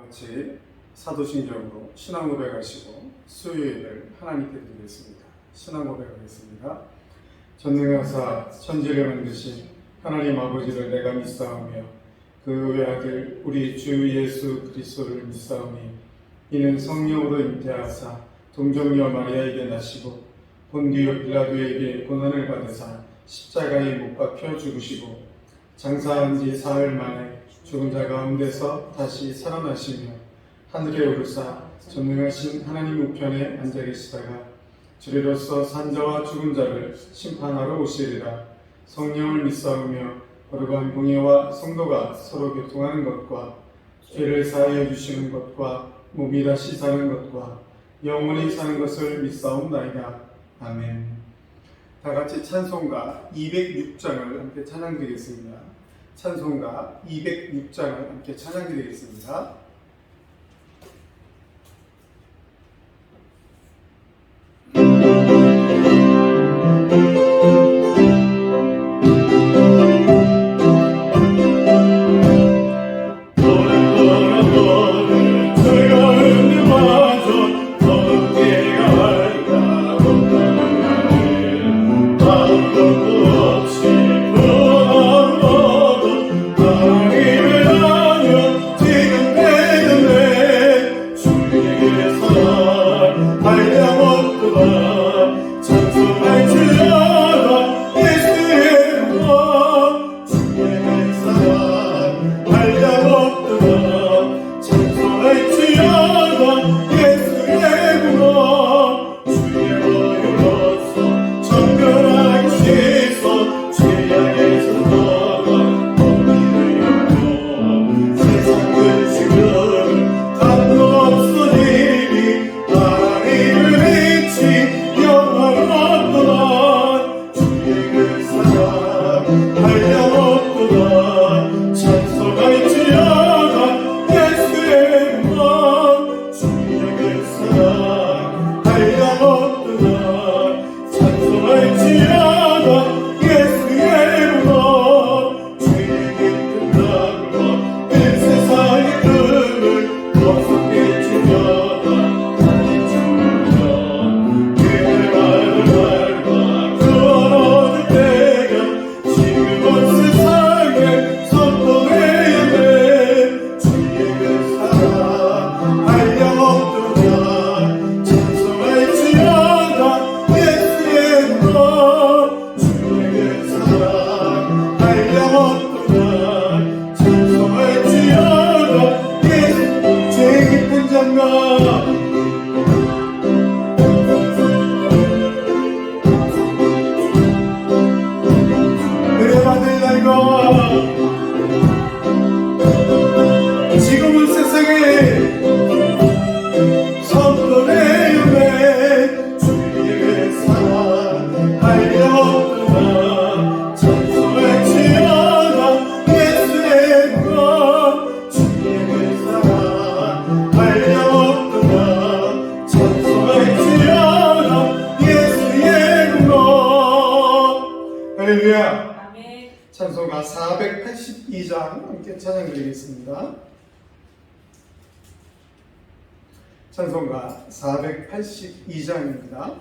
같이 사도신경으로 신앙 고백하시고 수요일을 하나님께 드리겠습니다. 신앙 고백하겠습니다. 전능하사 천지를 만드신 하나님 아버지를 내가 믿사오며 그 외아들 우리 주 예수 그리스도를 믿사오니 이는 성령으로 잉태하사 동정녀 마리아에게 나시고 본디오 빌라도에게 고난을 받으사 십자가에 못 박혀 죽으시고 장사한 지 사흘 만에 죽은 자 가운데서 다시 살아나시며 하늘에 오르사 전능하신 하나님 우편에 앉아 계시다가 주리로서 산자와 죽은 자를 심판하러 오시리라. 성령을 믿사오며 거룩한 공예와 성도가 서로 교통하는 것과 죄를 사하여 주시는 것과 몸이 다시 사는 것과 영원히 사는 것을 믿사옵나이다. 아멘. 다 같이 찬송가 206장을 함께 찬양드리겠습니다. 찬송가 206장을 함께 찬양드리겠습니다. 찬송가 482장 함께 찬양드리겠습니다. 찬송가 482장입니다.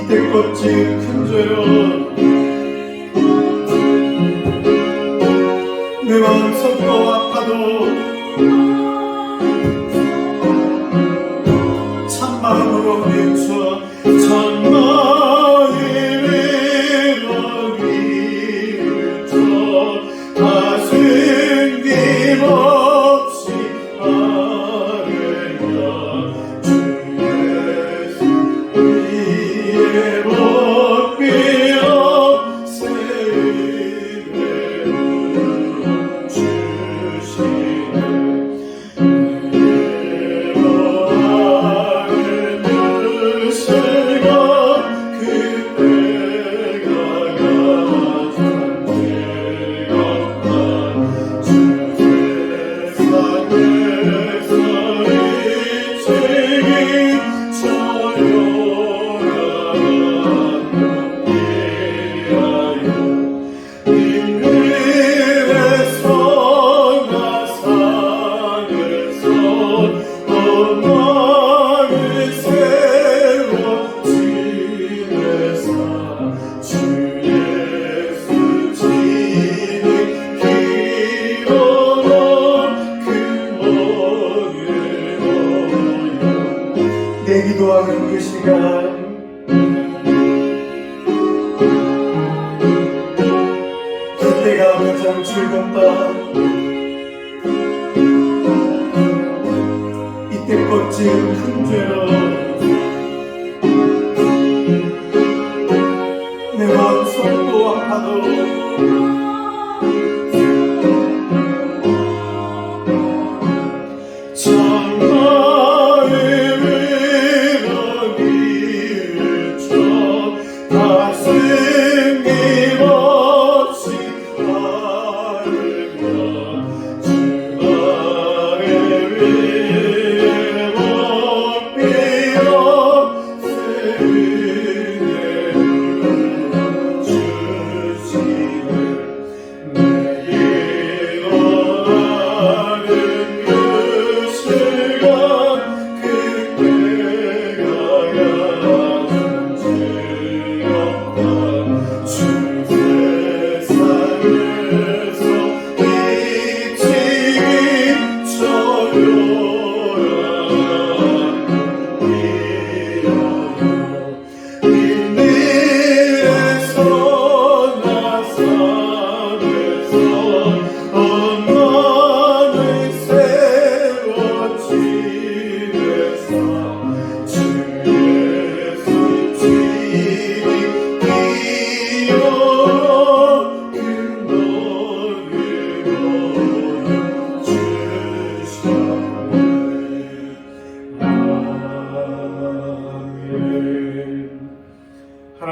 이때껏 지은 큰 죄로 내 마음 썩고 아파도 참마음으로 비춰 참마음으로 비춰 다신 김없이 하느냐 주 예수 위에 복비어 새 은혜를 주시네 내 기도하는 그 시간 그때가 가장 즐겁다 이때껏 지은 큰 죄로 내 마음 썩고 아파도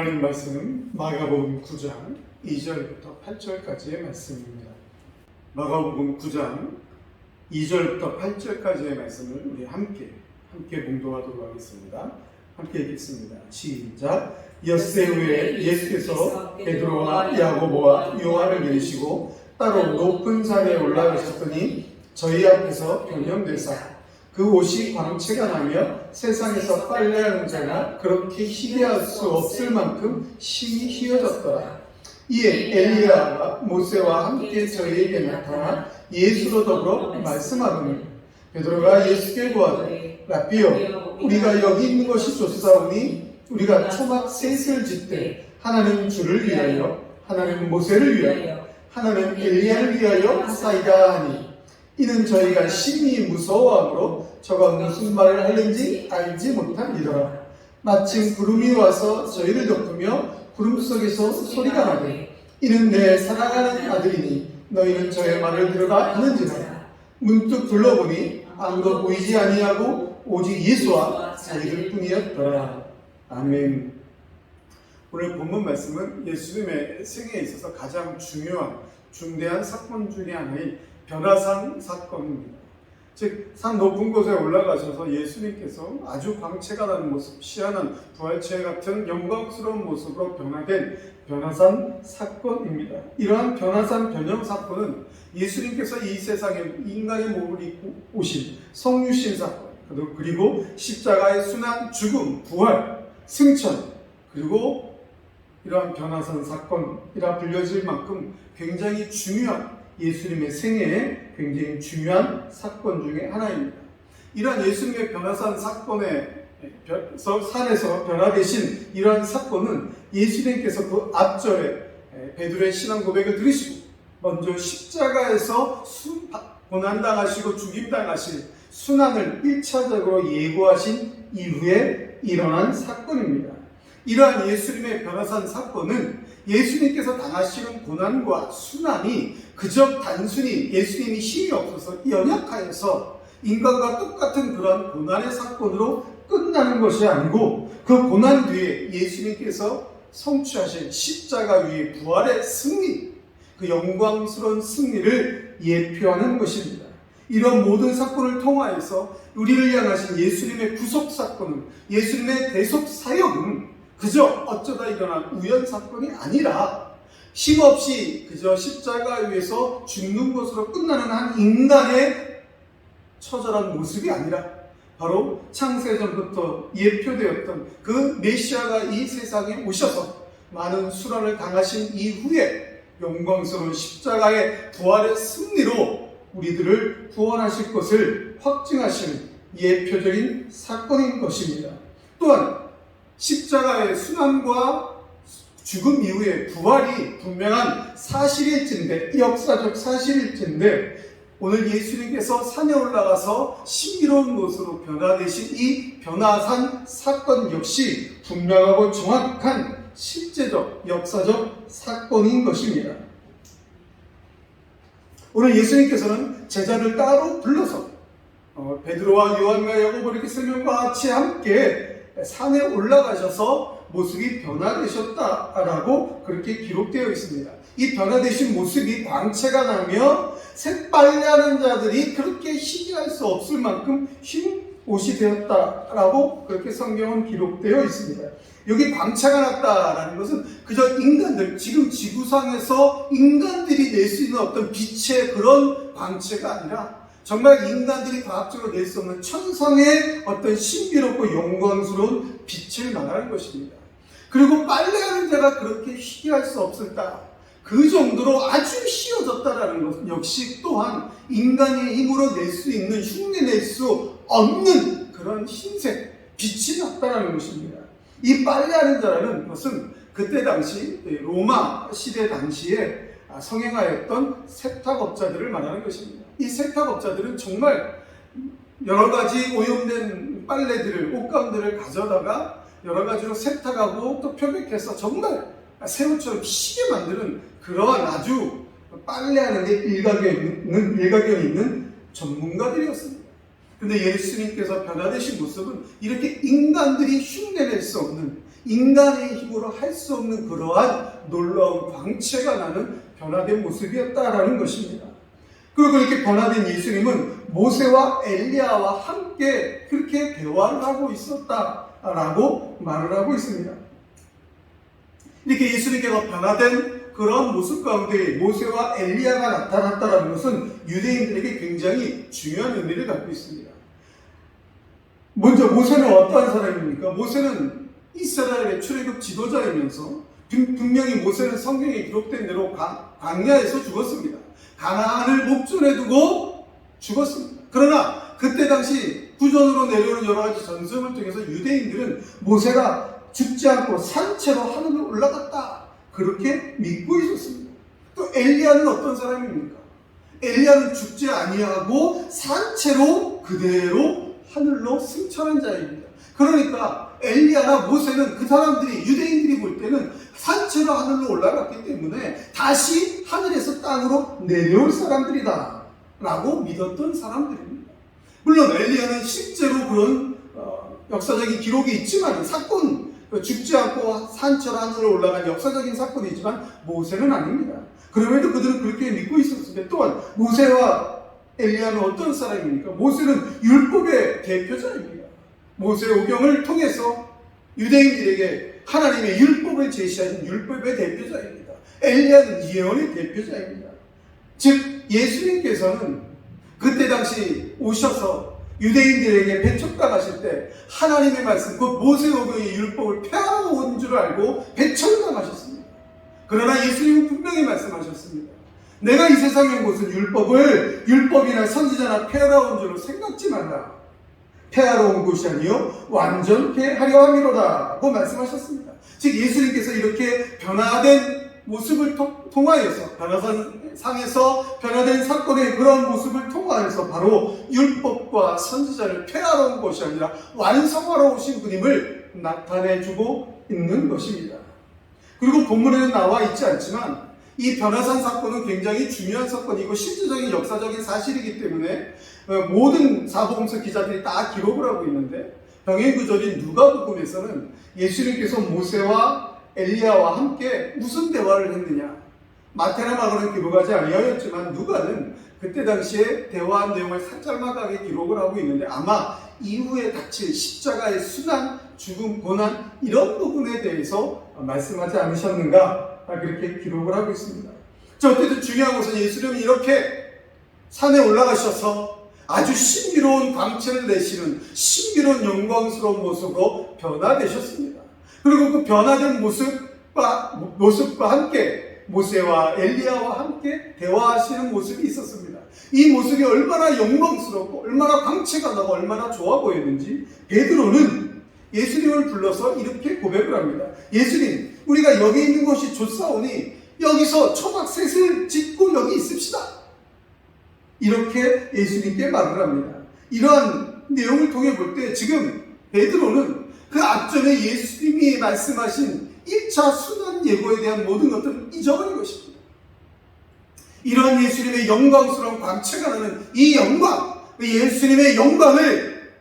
하나님 말씀은 마가복음 9장 2절부터 8절까지의 말씀입니다. 마가복음 9장 2절부터 8절까지의 말씀을 우리 함께 봉독하도록 하겠습니다. 함께 읽겠습니다. 시작. 엿새 후에 예수께서 베드로와 야고보와 요한을 내리시고 따로 높은 산에 올라가셨더니 저희 앞에서 변형되사 그 옷이 광채가 나며 세상에서 빨래하는 자가 그렇게 희대할 수 없을 만큼 심히 희어졌더라. 이에 엘리야가 모세와 함께 저희에게 나타나 예수로 더불어 말씀하더니 베드로가 예수께 구하되 라삐여 우리가 여기 있는 것이 좋사오니 우리가 초막 셋을 짓되 하나는 주를 위하여 하나는 모세를 위하여 하나는 엘리야를 위하여 하사이다 하니 이는 저희가 심히 무서워하므로 저가 무슨 말을 하는지 알지 못하니더라. 마침 구름이 와서 저희를 덮으며 구름 속에서 소리가 나되 이는 내 사랑하는 아들이니 너희는 저의 말을 들으라 하는지라. 문득 둘러보니 아무도 보이지 아니하고 오직 예수와 자기들 뿐이었더라. 아멘. 오늘 본문 말씀은 예수님의 생애에 있어서 가장 중요한 중대한 사건 중에 하나인 변화산 사건입니다. 즉, 산 높은 곳에 올라가셔서 예수님께서 아주 광채가 나는 모습, 희한한 부활체 같은 영광스러운 모습으로 변화된 변화산 사건입니다. 이러한 변화산 변형 사건은 예수님께서 이 세상에 인간의 몸을 입고 오신 성유신 사건, 그리고 십자가의 순환, 죽음, 부활, 승천, 그리고 이러한 변화산 사건이라 불려질 만큼 굉장히 중요한 예수님의 생애에 굉장히 중요한 사건 중에 하나입니다. 이러한 예수님의 변화산 산에서 변화되신 이러한 사건은 예수님께서 그 앞절에 베드로의 신앙 고백을 들으시고 먼저 십자가에서 고난당하시고 죽임당하실 순환을 1차적으로 예고하신 이후에 일어난 사건입니다. 이러한 예수님의 변화산 사건은 예수님께서 당하시는 고난과 순환이 그저 단순히 예수님이 힘이 없어서 연약하여서 인간과 똑같은 그런 고난의 사건으로 끝나는 것이 아니고 그 고난 뒤에 예수님께서 성취하신 십자가 위의 부활의 승리, 그 영광스러운 승리를 예표하는 것입니다. 이런 모든 사건을 통하여서 우리를 향하신 예수님의 구속 사건은, 예수님의 대속 사역은 그저 어쩌다 일어난 우연 사건이 아니라 힘없이 그저 십자가 위에서 죽는 것으로 끝나는 한 인간의 처절한 모습이 아니라 바로 창세전부터 예표되었던 그 메시아가 이 세상에 오셔서 많은 수란을 당하신 이후에 영광스러운 십자가의 부활의 승리로 우리들을 구원하실 것을 확증하시는 예표적인 사건인 것입니다. 또한 십자가의 순환과 죽음 이후의 부활이 분명한 사실일진데, 역사적 사실일진데, 오늘 예수님께서 산에 올라가서 신비로운 모습으로 변화되신 이 변화산 사건 역시 분명하고 정확한 실제적, 역사적 사건인 것입니다. 오늘 예수님께서는 제자를 따로 불러서 베드로와 요한과 야고보 이렇게 세 명과 같이 함께 산에 올라가셔서 모습이 변화되셨다라고 그렇게 기록되어 있습니다. 이 변화되신 모습이 광채가 나며 셋빨래하는 자들이 그렇게 희귀할 수 없을 만큼 흰 옷이 되었다라고 그렇게 성경은 기록되어 있습니다. 여기 광채가 났다라는 것은 그저 인간들, 지금 지구상에서 인간들이 낼 수 있는 어떤 빛의 그런 광채가 아니라 정말 인간들이 과학적으로 낼 수 없는 천상의 어떤 신비롭고 영광스러운 빛을 말하는 것입니다. 그리고 빨래하는 자가 그렇게 희귀할 수 없을까? 그 정도로 아주 휘어졌다라는 것 역시 또한 인간의 힘으로 낼 수 있는, 흉내낼 수 없는 그런 흰색, 빛이 났다라는 것입니다. 이 빨래하는 자라는 것은 그때 당시 로마 시대 당시에 성행하였던 세탁업자들을 말하는 것입니다. 이 세탁업자들은 정말 여러 가지 오염된 빨래들을, 옷감들을 가져다가 여러 가지로 세탁하고 또 표백해서 정말 새우처럼 희게 만드는 그러한 아주 빨래하는 데 일가견이 있는 전문가들이었습니다. 근데 예수님께서 변화되신 모습은 이렇게 인간들이 흉내낼 수 없는, 인간의 힘으로 할 수 없는 그러한 놀라운 광채가 나는 변화된 모습이었다라는 것입니다. 그리고 이렇게 변화된 예수님은 모세와 엘리야와 함께 그렇게 대화를 하고 있었다라고 말을 하고 있습니다. 이렇게 예수님께서 변화된 그런 모습 가운데 모세와 엘리야가 나타났다는 것은 유대인들에게 굉장히 중요한 의미를 갖고 있습니다. 먼저 모세는 어떠한 사람입니까? 모세는 이스라엘의 출애굽 지도자이면서 분명히 모세는 성경에 기록된 대로 광야에서 죽었습니다. 가나안을 목전에 두고 죽었습니다. 그러나 그때 당시 구전으로 내려오는 여러 가지 전설을 통해서 유대인들은 모세가 죽지 않고 산채로 하늘로 올라갔다, 그렇게 믿고 있었습니다. 또 엘리야는 어떤 사람입니까? 엘리야는 죽지 아니하고 산채로 그대로 하늘로 승천한 자입니다. 그러니까 엘리야나 모세는 그 사람들이, 유대인들이 볼 때는 산채로 하늘로 올라갔기 때문에 다시 하늘에서 땅으로 내려올 사람들이다 라고 믿었던 사람들입니다. 물론 엘리야는 실제로 그런 역사적인 기록이 있지만, 사건, 죽지 않고 산처럼 하늘로 올라간 역사적인 사건이지만 모세는 아닙니다. 그럼에도 그들은 그렇게 믿고 있었습니다. 또한 모세와 엘리야는 어떤 사람입니까? 모세는 율법의 대표자입니다. 모세 오경을 통해서 유대인들에게 하나님의 율법을 제시하신 율법의 대표자입니다. 엘리야는 예언의 대표자입니다. 즉 예수님께서는 그때 당시 오셔서 유대인들에게 배척당하실 때 하나님의 말씀, 그 모세오경의 율법을 폐하러 온 줄 알고 배척당하셨습니다. 그러나 예수님은 분명히 말씀하셨습니다. 내가 이 세상에 온 것은 율법이나 선지자나 폐하러 온 줄로 생각지 말라. 폐하러 온 것이 아니요 완전케 하려 함이로다 고 말씀하셨습니다. 즉 예수님께서 이렇게 변화된 모습을 통하여서, 변화산상에서 변화된 사건의 그런 모습을 통하여서 바로 율법과 선지자를 폐하러 온 것이 아니라 완성하러 오신 분임을 나타내주고 있는 것입니다. 그리고 본문에는 나와 있지 않지만 이 변화산 사건은 굉장히 중요한 사건이고 실질적인 역사적인 사실이기 때문에 모든 사복음서 기자들이 다 기록을 하고 있는데, 병행구절인 누가복음에서는 예수님께서 모세와 엘리야와 함께 무슨 대화를 했느냐, 마태나 마가는 기록하지 아니하였지만 누가는 그때 당시에 대화한 내용을 살짝막하게 기록을 하고 있는데, 아마 이후에 닥칠 십자가의 순환, 죽음, 고난 이런 부분에 대해서 말씀하지 않으셨는가, 그렇게 기록을 하고 있습니다. 어쨌든 중요한 것은 예수님은 이렇게 산에 올라가셔서 아주 신비로운 광채를 내시는 신비로운 영광스러운 모습으로 변화되셨습니다. 그리고 그 변화된 모습과 함께 모세와 엘리야와 함께 대화하시는 모습이 있었습니다. 이 모습이 얼마나 영광스럽고 얼마나 광채가 나고 얼마나 좋아 보였는지 베드로는 예수님을 불러서 이렇게 고백을 합니다. 예수님, 우리가 여기 있는 것이 좋사오니 여기서 초막셋을 짓고 여기 있읍시다. 이렇게 예수님께 말을 합니다. 이러한 내용을 통해 볼 때 지금 베드로는 그 앞전에 예수님이 말씀하신 1차 순환 예고에 대한 모든 것들을 잊어버린 것입니다. 이러한 예수님의 영광스러운 광채가 나는 이 영광, 예수님의 영광을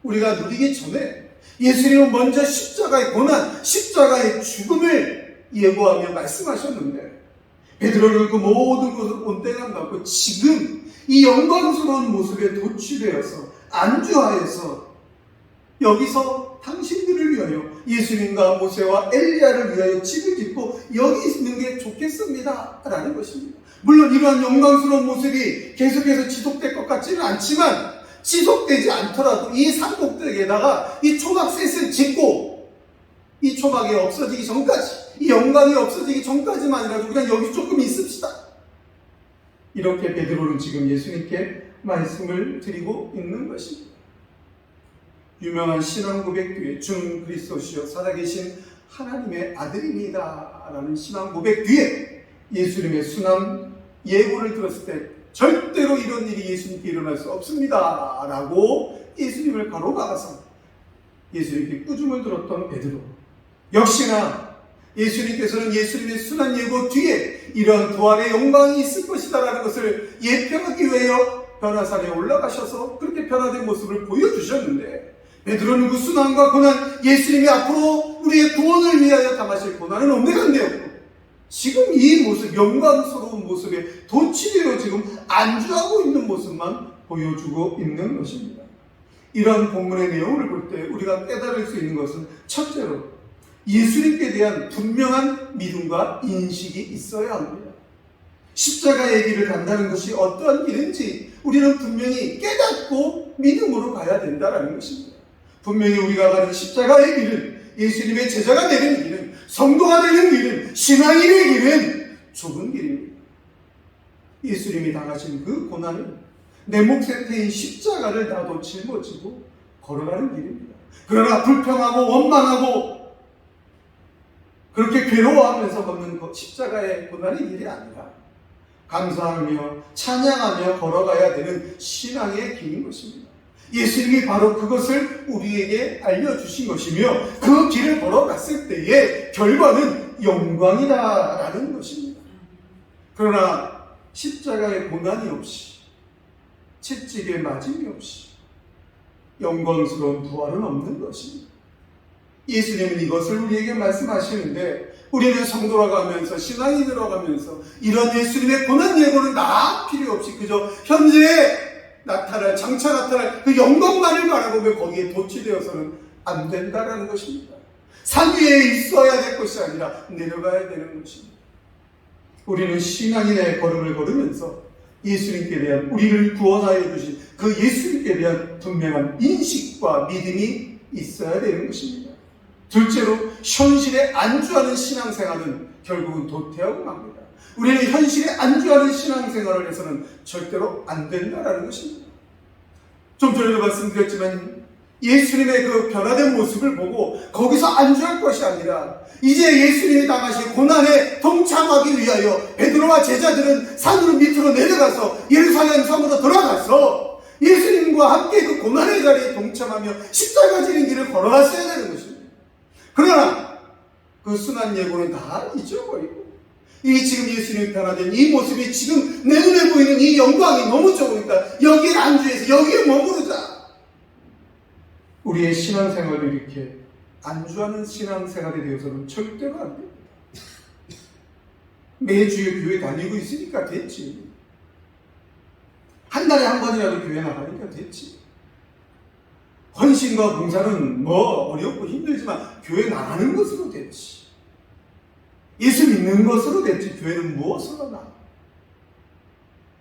우리가 누리기 전에 예수님은 먼저 십자가의 고난, 십자가의 죽음을 예고하며 말씀하셨는데, 베드로는 그 모든 것을 온땡한 갖고 지금 이 영광스러운 모습에 도취되어서 안주하여서 여기서 당신들을 위하여 예수님과 모세와 엘리야를 위하여 집을 짓고 여기 있는 게 좋겠습니다 라는 것입니다. 물론 이러한 영광스러운 모습이 계속해서 지속될 것 같지는 않지만, 지속되지 않더라도 이 산꼭대기에다가 이 초막셋을 짓고 이 초막이 없어지기 전까지, 이 영광이 없어지기 전까지만이라도 그냥 여기 조금 있읍시다. 이렇게 베드로는 지금 예수님께 말씀을 드리고 있는 것입니다. 유명한 신앙 고백 뒤에 주 그리스도시여 살아계신 하나님의 아들입니다 라는 신앙 고백 뒤에 예수님의 순환 예고를 들었을 때 절대로 이런 일이 예수님께 일어날 수 없습니다 라고 예수님을 가로막아서 예수님께 꾸중을 들었던 베드로, 역시나 예수님께서는 예수님의 순환 예고 뒤에 이러한 부활의 영광이 있을 것이다 라는 것을 예표하기 위하여 변화산에 올라가셔서 그렇게 변화된 모습을 보여주셨는데, 베드로는 그 순환과 고난, 예수님이 앞으로 우리의 구원을 위하여 당하실 고난은 없는 데였고, 지금 이 모습, 영광스러운 모습에 도취되어 지금 안주하고 있는 모습만 보여주고 있는 것입니다. 이러한 본문의 내용을 볼 때 우리가 깨달을 수 있는 것은, 첫째로 예수님께 대한 분명한 믿음과 인식이 있어야 합니다. 십자가의 길을 간다는 것이 어떠한 길인지 우리는 분명히 깨닫고 믿음으로 가야 된다는 것입니다. 분명히 우리가 가는 십자가의 길은, 예수님의 제자가 되는 길은, 성도가 되는 길은, 신앙인의 길은 좁은 길입니다. 예수님이 당하신 그 고난은 내 몫에 태인 십자가를 나도 짊어지고 걸어가는 길입니다. 그러나 불평하고 원망하고 그렇게 괴로워하면서 걷는 십자가의 고난의 길이 아니라 감사하며 찬양하며 걸어가야 되는 신앙의 길인 것입니다. 예수님이 바로 그것을 우리에게 알려주신 것이며, 그 길을 걸어갔을 때의 결과는 영광이다라는 것입니다. 그러나 십자가의 고난이 없이, 채찍의 맞음이 없이 영광스러운 부활은 없는 것입니다. 예수님은 이것을 우리에게 말씀하시는데, 우리는 성도로 가면서, 신앙인으로 가면서 이런 예수님의 고난 예고는 다 필요 없이 그저 현재에 나타날, 장차 나타날 그 영광만을 바라보며 거기에 도취되어서는 안 된다는 것입니다. 산 위에 있어야 될 것이 아니라 내려가야 되는 것입니다. 우리는 신앙인의 걸음을 걸으면서 예수님께 대한 우리를 구원하여 주신 그 예수님께 대한 분명한 인식과 믿음이 있어야 되는 것입니다. 둘째로 현실에 안주하는 신앙생활은 결국은 도태하고 맙니다. 우리는 현실에 안주하는 신앙생활을 해서는 절대로 안 된다라는 것입니다. 좀 전에도 말씀드렸지만 예수님의 그 변화된 모습을 보고 거기서 안주할 것이 아니라 이제 예수님이 당하신 고난에 동참하기 위하여 베드로와 제자들은 산으로 밑으로 내려가서 예루살렘 성으로 돌아가서 예수님과 함께 그 고난의 자리에 동참하며 십자가 지는 길을 걸어갔어야 되는 것입니다. 그러나 그 순한 예고는 다 잊어버리고 이 지금 예수님이 변화된 이 모습이 지금 내 눈에 보이는 이 영광이 너무 좋으니까 여기에 안주해서 여기에 머무르자. 우리의 신앙생활을 이렇게 안주하는 신앙생활이 되어서는 절대로 안 됩니다. 매주 교회 다니고 있으니까 됐지. 한 달에 한 번이라도 교회 나가니까 됐지. 헌신과 봉사는 뭐 어렵고 힘들지만 교회 나가는 것으로 됐지. 예수 믿는 것으로 됐지. 교회는 무엇으로 나?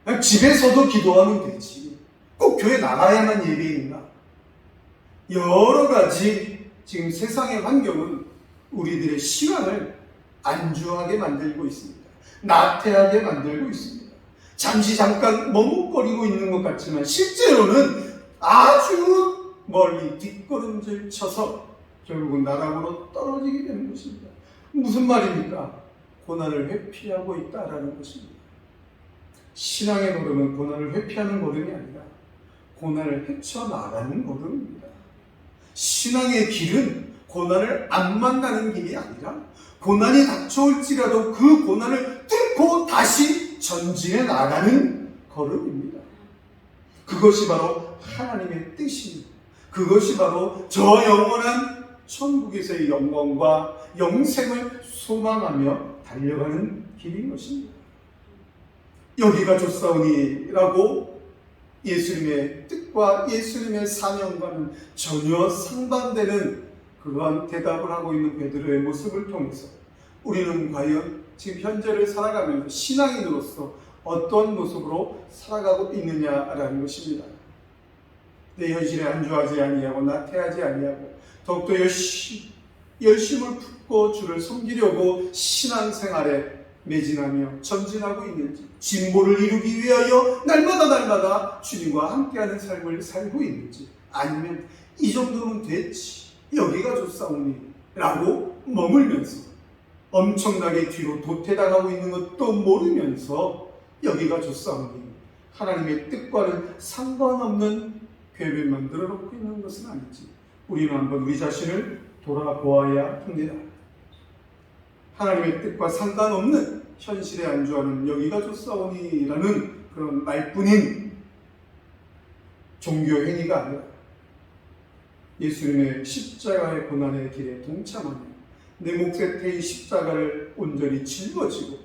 그냥 집에서도 기도하면 되지. 꼭 교회 나가야만 예배인가? 여러 가지 지금 세상의 환경은 우리들의 시간을 안주하게 만들고 있습니다. 나태하게 만들고 있습니다. 잠시 잠깐 머뭇거리고 있는 것 같지만 실제로는 아주 멀리 뒷걸음질 쳐서 결국은 나락으로 떨어지게 되는 것입니다. 무슨 말입니까? 고난을 회피하고 있다라는 것입니다. 신앙의 걸음은 고난을 회피하는 걸음이 아니라 고난을 헤쳐나가는 걸음입니다. 신앙의 길은 고난을 안 만나는 길이 아니라 고난이 닥쳐올지라도 그 고난을 뚫고 다시 전진해 나가는 걸음입니다. 그것이 바로 하나님의 뜻입니다. 그것이 바로 저 영원한 천국에서의 영광과 영생을 소망하며 달려가는 길인 것입니다. 여기가 좋사오니라고 예수님의 뜻과 예수님의 사명과는 전혀 상반되는 그러한 대답을 하고 있는 베드로의 모습을 통해서 우리는 과연 지금 현재를 살아가면서 신앙인으로서 어떤 모습으로 살아가고 있느냐라는 것입니다. 내 현실에 안주하지 아니하고 나태하지 아니하고 더욱더 열심을 품고 주를 섬기려고 신앙생활에 매진하며 전진하고 있는지, 진보를 이루기 위하여 날마다 주님과 함께하는 삶을 살고 있는지, 아니면 이 정도면 됐지, 여기가 좋사오니 라고 머물면서 엄청나게 뒤로 도태당하고 있는 것도 모르면서 여기가 좋사오니 하나님의 뜻과는 상관없는 궤를 만들어 놓고 있는 것은 아닌지 우리는 한번 우리 자신을 돌아보아야 합니다. 하나님의 뜻과 상관없는 현실에 안주하는 여기가 좋사오니라는 그런 말뿐인 종교 행위가 아니라 예수님의 십자가의 고난의 길에 동참하며 내 몫에 태인 십자가를 온전히 짊어지고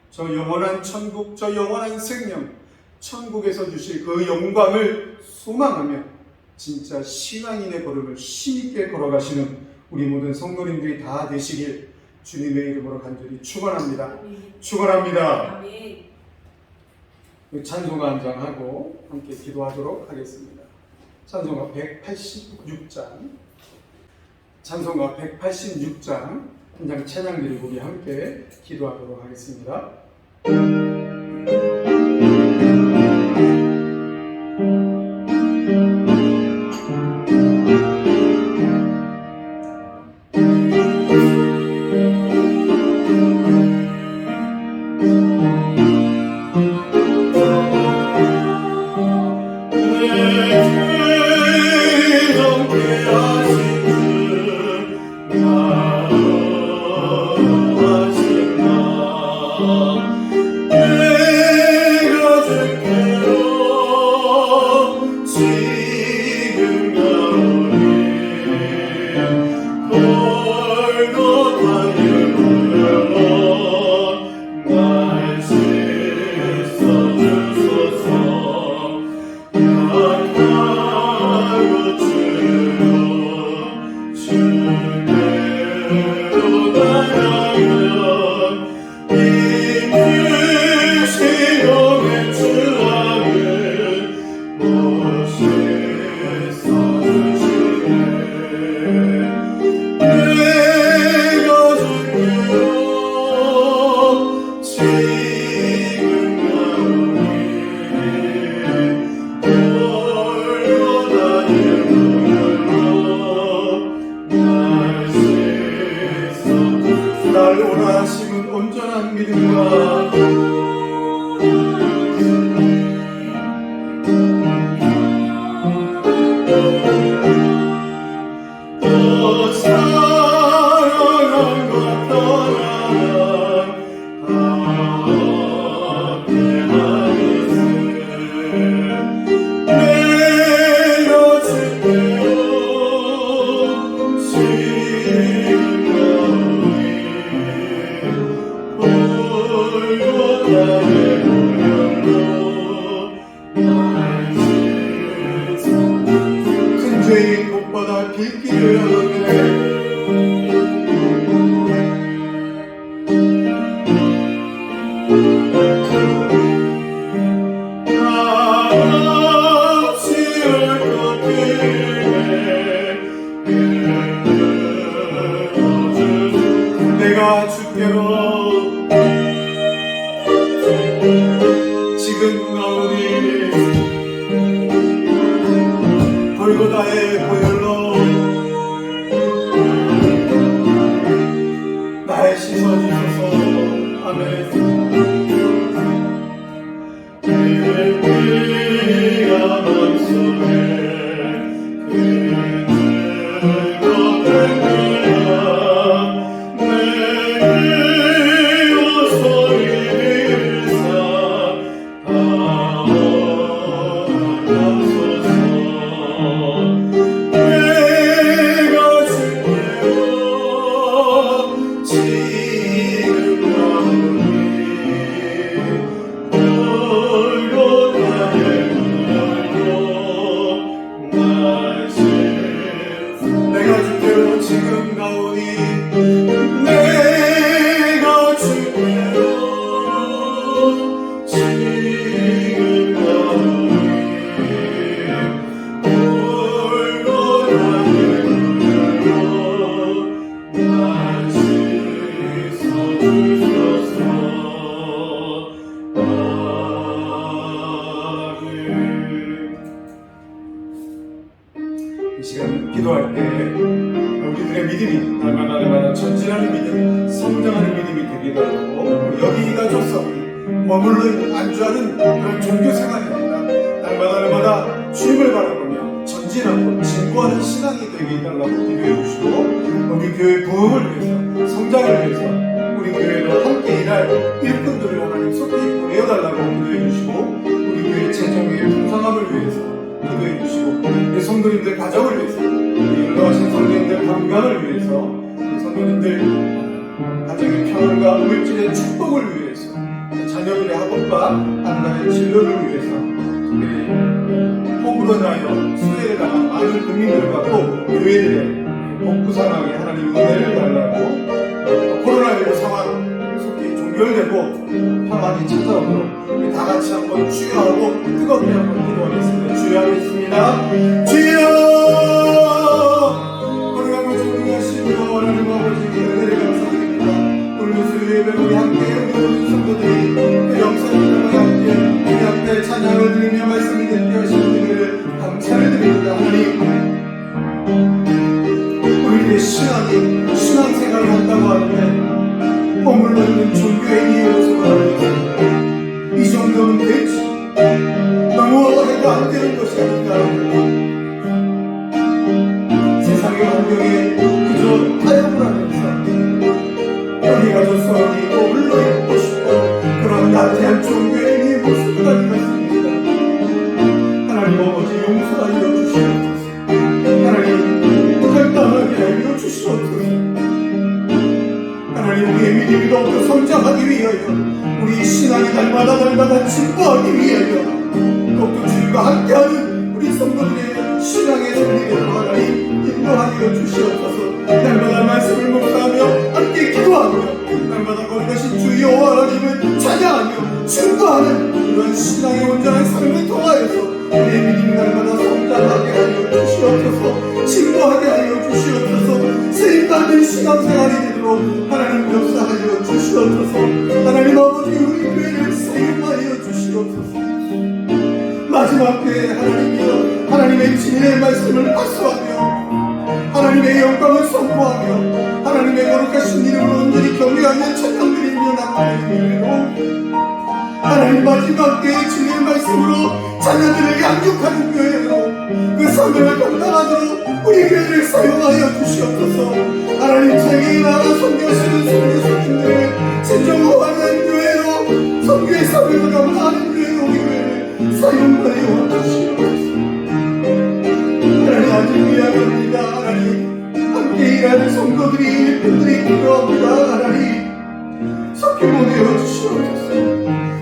저 영원한 천국, 저 영원한 생명, 천국에서 주실 그 영광을 소망하며 진짜 신앙인의 걸음을 힘있게 걸어가시는 우리 모든 성도님들이 다 되시길 주님의 이름으로 간절히 축원합니다. 축원합니다. 찬송가 한 장 하고 함께 기도하도록 하겠습니다. 찬송가 186장, 찬송가 186장 한 장 찬양 드리고 우리 함께 기도하도록 하겠습니다. 날 오라 심은 온전한 믿음과 또 사랑함과 떠나간 내가 줄게요 큰 죄인 못받아 길길을 향하네 내가 주께로 지금 나오니 골고다의 보혈로 날 씻어주소서. 아멘. 네가 맘속에 지금 나오니 내가 주께로 지금 나오니 골고다의 물로 날 씻어주소서. 이 시간 기도할 때 우리들의 믿음이 날마다 전진하는 믿음, 성장하는 믿음이 되게 달라고 여기 가족서 머물러 안주하는 그런 종교 생활입니다. 날마다 주님을 바라보며 전진하고 진보하는 신앙이 되게 해달라고 기도해 주시고 우리 교회 부흥을 위해서 성장을 위해서 우리 교회로 함께 일할 일꾼들을 하나님 속히 보내어달라고 기도해 주시고 우리 교회 재정의 풍성함을 위해서 기도해 주시고 우리 성도님들 가정을 위해서 우리 연로하신 성도님들 건강을 위해서 우리 성도님들 가정의 평안과 물질의 축복을 위해서 자녀들의 학업과 안나의 진로를 위해서 우리 폭우로 인하여 수혜를 당한 많은 국민들과 또 교회들의 복구 상황에 하나님 은혜를 달라고 또 코로나19 상황 속히 종결되고 평안이 찾아오도록 우리 다 같이 한번 주여하고 뜨겁게 한번 기도하겠습니다. 주여하겠습니다. 주여 거룩하고 존귀하시고 하나님 아버지께 은혜를 감사드립니다. 오늘 수요일에 우리 함께 우리 모든 성도들이 그 영상을 함께 우리 앞에 찬양을 드리며 말씀을 듣게 하신 은혜를 감사를 드립니다. 하나님 우리의 신앙이 신앙생활을 한다고 하는데 머물러 있는 종교의 모습을 알고 있습니다. 이 정도는 되지 너무 해도 안 되는 것이 아닌가. 세상의 환경에 그저 타협을 하면서 여기 가서 어디 머물러 있고 싶고 그런 나태한 종교의 모습을 가지고 있습니다. 하나님 아버지 용서하여 주시옵소서. 하나님 결단하게 하여 주시옵소서. 하나님 우리의 믿음이 더욱더 성장하기 위하여 우리 신앙이 날마다 진보하기 위하여 더욱더 주님과 함께하는 우리 성도들의 신앙의 선리를 하나님 인도하여 주시옵소서. 날마다 말씀을 묵상하며 함께 기도하며 날마다 거룩하신 주 여호와 하나님을 찬양하며 증거하는 이런 신앙의 온전한 삶을 통하여서 우리의 믿음이 날마다 성장하게 하여 주시옵소서. 진보하게 하여 주시옵소서. 쓰임받는 신앙생활이 되도록 하나님 역사하여 주시옵소서. 하나님 아버지 우리 교회를 쓰임하여 주시옵소서. 마지막 때에 하나님이여 하나님의 진리의 말씀을 박수하며 하나님의 영광을 선포하며 하나님의 거룩하신 이름을 온전히 경외하며 교회로 하나님 마지막 때의 주님의 말씀으로 자녀들을 양육하는 교회로 그 사명을 감당하도록 우리 교회를 사용하여 주시옵소서. 하나님 세계에 나가 선교하시는 선교사님들을 진정호하는 교회로 선교의 사명을 감당하는 교회로 우리 교회를 사용하여 주시옵소서. 하나님 아주 미안합니다. 하나님 함께 일하는 성도들이 일꾼들이 필요합니다. 하나님 속히 보내어 주시옵소서.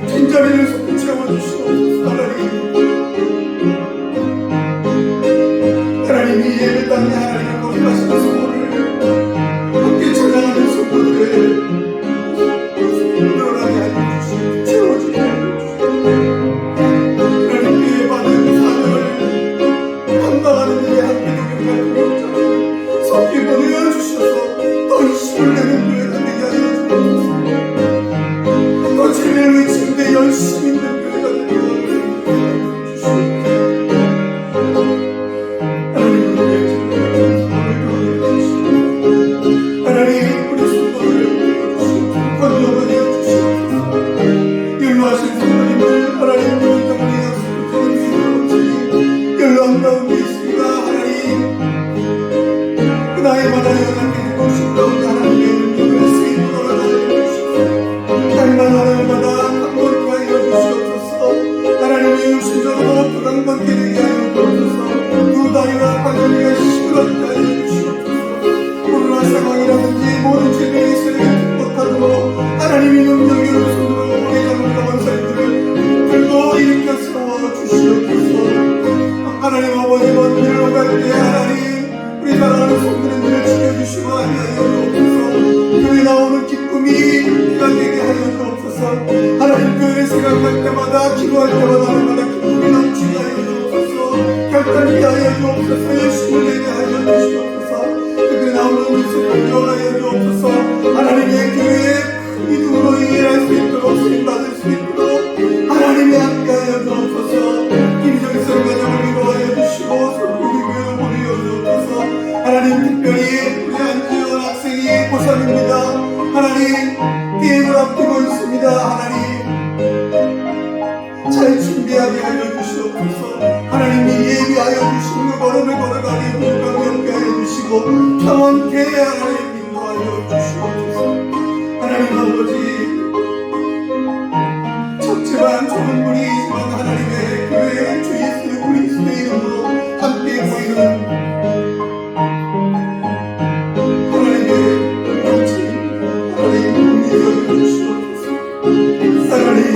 빈자리를 속히 채워주시옵소서. 하나님이 예배 땅에 하나님을 거듭하시는 성도를 함께 찬양하는 성도들을 늘어나게 하여 주시옵소서. 채워주게 하여 주시옵소서. 하나님께 받은 사명을 감당하는 일에 함께 동역할 동역자를 속히 보내어 주셔서 더 힘을 내는 교회가 되게 하여 주옵소서. 더 진리를 외치는데 열심히 있는 교회가 되게 하여 주시옵소서. 하나님 우리 성도를 건져가게 해주시옵소서. 연로하신 성도님들 하나님 교회장을 약속드리는 연로한 가운데 있습니다. 하나님 그 나이마다 연합해 주신 가운데 하나님의 능력을 쓰임을 알아주시옵소서. 날마다 강건케 하여 주시옵소서. 하나님의 육신적으로 또 강건케 되게 하여 주옵소서. 두 다리와 관절이가 시끄럽게 하여 주시옵소서. 코로나 상황이라든지 모든 질병이 세력이 극복하도록 하나님의 능력의 손으로 우리 영혼과 원사님들을 들고 일으켜 세워 주시옵소서. 하나님 아버지 먼 길로 갈 때 하나님 우리 사랑하는 성도님들을 지켜주시고 하여 주옵소서. 교회 나오는 기쁨이 우리가 되게 하여 주옵소서. 하나님 교회를 생각할 때마다 기도할 때마다 날마다 기쁨이 넘치게 하여 주옵소서. 결단하게 하여 주옵소서. 열심을 내게 하여 주시옵소서. 그들이 나오는 뉴스를 교환하여 주옵소서. 하나님의 교회에 큰 믿음으로 일할 수 있도록 쓰임받을 수 있도록 하나님의 함께하여 주옵소서. 기미적인 성가정을 위로하여 주시고 우리 교회를 보내어 주옵소서. 하나님 특별히 우리 안지원 학생이 고3입니다. 하나님 게임을 앞두고 있습니다. 하나님 잘 준비하게 하여 주시옵소서. 하나님이 예비하여 주신 그 걸음을 걸어가게 불가게 함께하여 주시고 평안케 하나님 인도하여 주시옵소서. 하나님 아버지 작지만 좋은 분이지만 하나님의 교회 주 예수 그리스도의 이름으로 함께 보이는 하나님의 명칭 하나님 은혜하여 주시옵소서. 하나님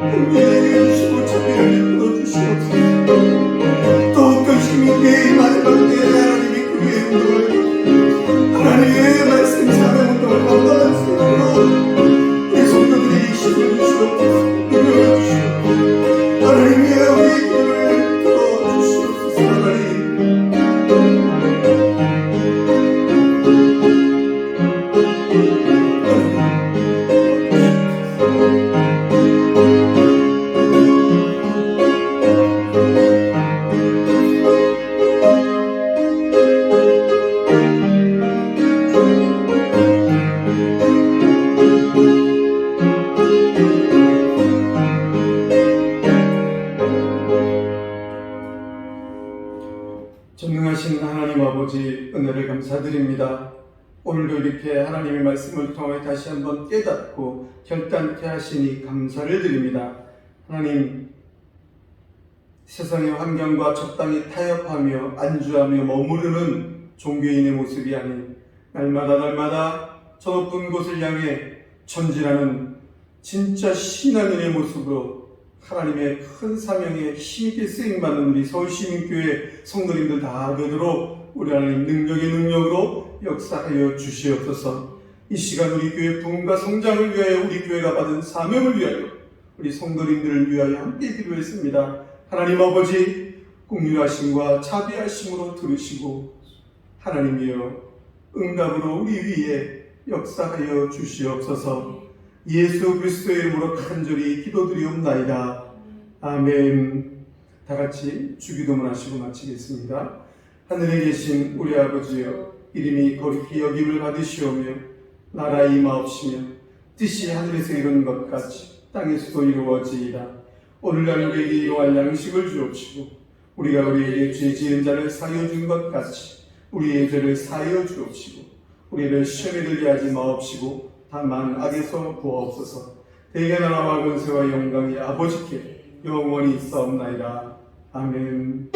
은혜하여 주시고 자비를 베풀어 주시옵소서. 더욱 열심히 있게 마지막 때에 하나님의 교회의 운동을 하나님의 말씀 사명 운동을 감당할 수 있도록 우리 성도들이 힘을 주시옵소서. 능력을 주시옵소서. 하나님의 우리 기도를 들어주시옵소서. 하나님 전능하신 하나님 아버지 은혜를 감사드립니다. 오늘도 이렇게 하나님의 말씀을 통해 다시 한번 깨닫고 결단케 하시니 감사를 드립니다. 하나님 세상의 환경과 적당히 타협하며 안주하며 머무르는 종교인의 모습이 아닌 날마다 저 높은 곳을 향해 전진하는 진짜 신앙인의 모습으로 하나님의 큰 사명에 힘있게 쓰임받는 우리 서울시민교회 성도님들 다 되도록 우리 하나님 능력으로 역사하여 주시옵소서. 이 시간 우리 교회 부흥과 성장을 위하여 우리 교회가 받은 사명을 위하여 우리 성도님들을 위하여 함께 기도했습니다. 하나님 아버지 긍휼하심과 자비하심으로 들으시고 하나님이여 응답으로 우리 위에 역사하여 주시옵소서. 예수 그리스도의 이름으로 간절히 기도드리옵나이다. 아멘. 다같이 주기도문 하시고 마치겠습니다. 하늘에 계신 우리 아버지여, 이름이 거룩히 여김을 받으시오며 나라의 임하옵시며 뜻이 하늘에서 이룬 것 같이 땅에서도 이루어지이다. 오늘날 우리에게 일용할 양식을 주옵시고 우리가 우리에게 죄 지은 자를 사하여 준 것 같이 우리의 죄를 사하여 주옵시고 우리를 시험에 들게 하지 마옵시고 다만 악에서 구하옵소서. 대개 나라와 권세와 영광이 아버지께 영원히 있사옵나이다. 아멘.